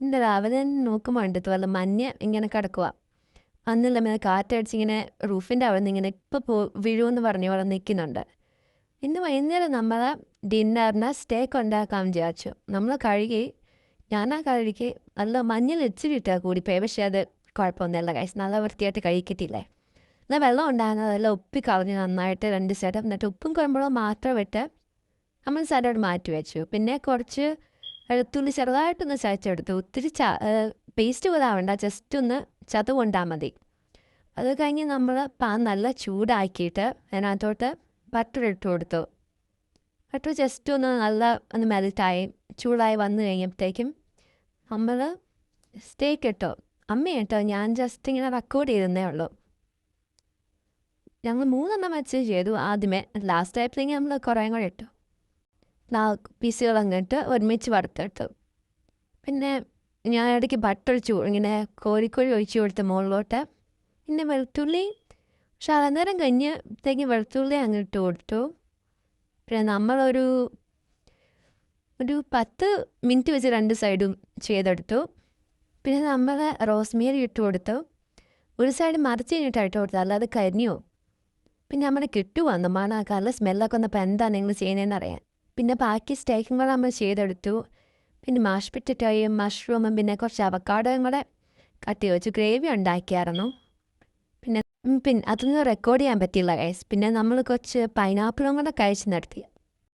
ഇന്ന് രാവിലെ നോക്കുമ്പോൾ ഉണ്ട് വല്ല മഞ്ഞ് ഇങ്ങനെ കിടക്കുക. അന്നില്ല മേലെ കാറ്റടിച്ചിങ്ങനെ റൂഫിൻ്റെ അവിടെ നിന്ന് ഇങ്ങനെ ഇപ്പോൾ വീഴുമെന്ന് പറഞ്ഞ് അവിടെ നിൽക്കുന്നുണ്ട്. ഇന്ന് വൈകുന്നേരം നമ്മൾ ഡിന്നറിന് സ്റ്റേക്ക് ഉണ്ടാക്കാൻ വിചാരിച്ചു. നമ്മൾ ഞാനാ കഴുകി നല്ല മഞ്ഞൾ ഇച്ചിരിട്ടാൽ കൂടിപ്പോയി. പക്ഷേ അത് കുഴപ്പമൊന്നുമില്ല കഴിച്ച് നല്ല വൃത്തിയായിട്ട് കഴിക്കത്തില്ലേ. എന്നാൽ വെള്ളം ഉണ്ടാകുന്നത് അതെല്ലാം ഉപ്പിക്കളഞ്ഞ് നന്നായിട്ട് 2 സൈഡും എന്നിട്ട് ഉപ്പും കുഴമ്പും മാത്രം ഇട്ട് നമ്മൾ സൈഡോട് മാറ്റി വെച്ചു. പിന്നെ കുറച്ച് വെളുത്തുള്ളി ചെറുതായിട്ടൊന്ന് ചതച്ചെടുത്തു. ഒത്തിരി പേസ്റ്റ് പോലെ ആവണ്ട, ജസ്റ്റ് ഒന്ന് ചതവ് മതി. അത് കഴിഞ്ഞ് നമ്മൾ പാൻ നല്ല ചൂടാക്കിയിട്ട് അതിനകത്തോട്ട് ബട്ടർ ഇട്ട് കൊടുത്തു. ബട്ടർ ജസ്റ്റ് ഒന്ന് മെൽറ്റായി ചൂടായി വന്നു കഴിഞ്ഞപ്പോഴത്തേക്കും നമ്മൾ സ്റ്റേക്ക് ഇട്ടു. അമ്മ കേട്ടോ, ഞാൻ ജസ്റ്റ് ഇങ്ങനെ റെക്കോർഡ് ചെയ്തേ ഉള്ളൂ. ഞങ്ങൾ 3 വെച്ച് ചെയ്തു ആദ്യമേ. ലാസ്റ്റ് ആയപ്പോഴത്തേക്കും നമ്മൾ കുറേ കൂടെ ഇട്ടു. പീസുകൾ അങ്ങോട്ട് ഒരുമിച്ച് വറുത്തിട്ടു. പിന്നെ ഞാൻ ഇടയ്ക്ക് ബട്ടർ ഇങ്ങനെ കോരിക്കോരി ഒഴിച്ചു കൊടുത്ത മുകളിലോട്ട്. പിന്നെ വെളുത്തുള്ളി അന്നേരം കഴിഞ്ഞത്തേക്ക് വെളുത്തുള്ളി അങ്ങോട്ട് കൊടുത്തു. പിന്നെ നമ്മളൊരു 10 മിനിറ്റ് വെച്ച് 2 സൈഡും ചെയ്തെടുത്തു. പിന്നെ നമ്മൾ റോസ്മേരി ഇട്ട് കൊടുത്തു. ഒരു സൈഡ് മറിച്ച് കഴിഞ്ഞിട്ട് ഇട്ട് കൊടുത്തു, അല്ലാതെ കരിഞ്ഞു. പിന്നെ നമ്മൾ കിട്ടുവന്നു മണക്കാനുള്ള സ്മെല്ലൊക്കെ വന്നപ്പോൾ എന്താ നിങ്ങൾ ചെയ്യുന്നതെന്ന് അറിയാൻ. പിന്നെ ബാക്കി സ്റ്റേക്കും കൂടെ നമ്മൾ ചെയ്തെടുത്തു. പിന്നെ മാഷ് പൊട്ടറ്റോയും മഷ്റൂമും പിന്നെ കുറച്ച് അവക്കാഡോയും കൂടെ കട്ടി വെച്ച് ഗ്രേവി ഉണ്ടാക്കിയായിരുന്നു. പിന്നെ അതൊന്നും റെക്കോർഡ് ചെയ്യാൻ പറ്റിയില്ല ഗൈസ്. പിന്നെ നമ്മൾ കുറച്ച് പൈനാപ്പിളും കൂടെ കഴിച്ച് നടത്തി.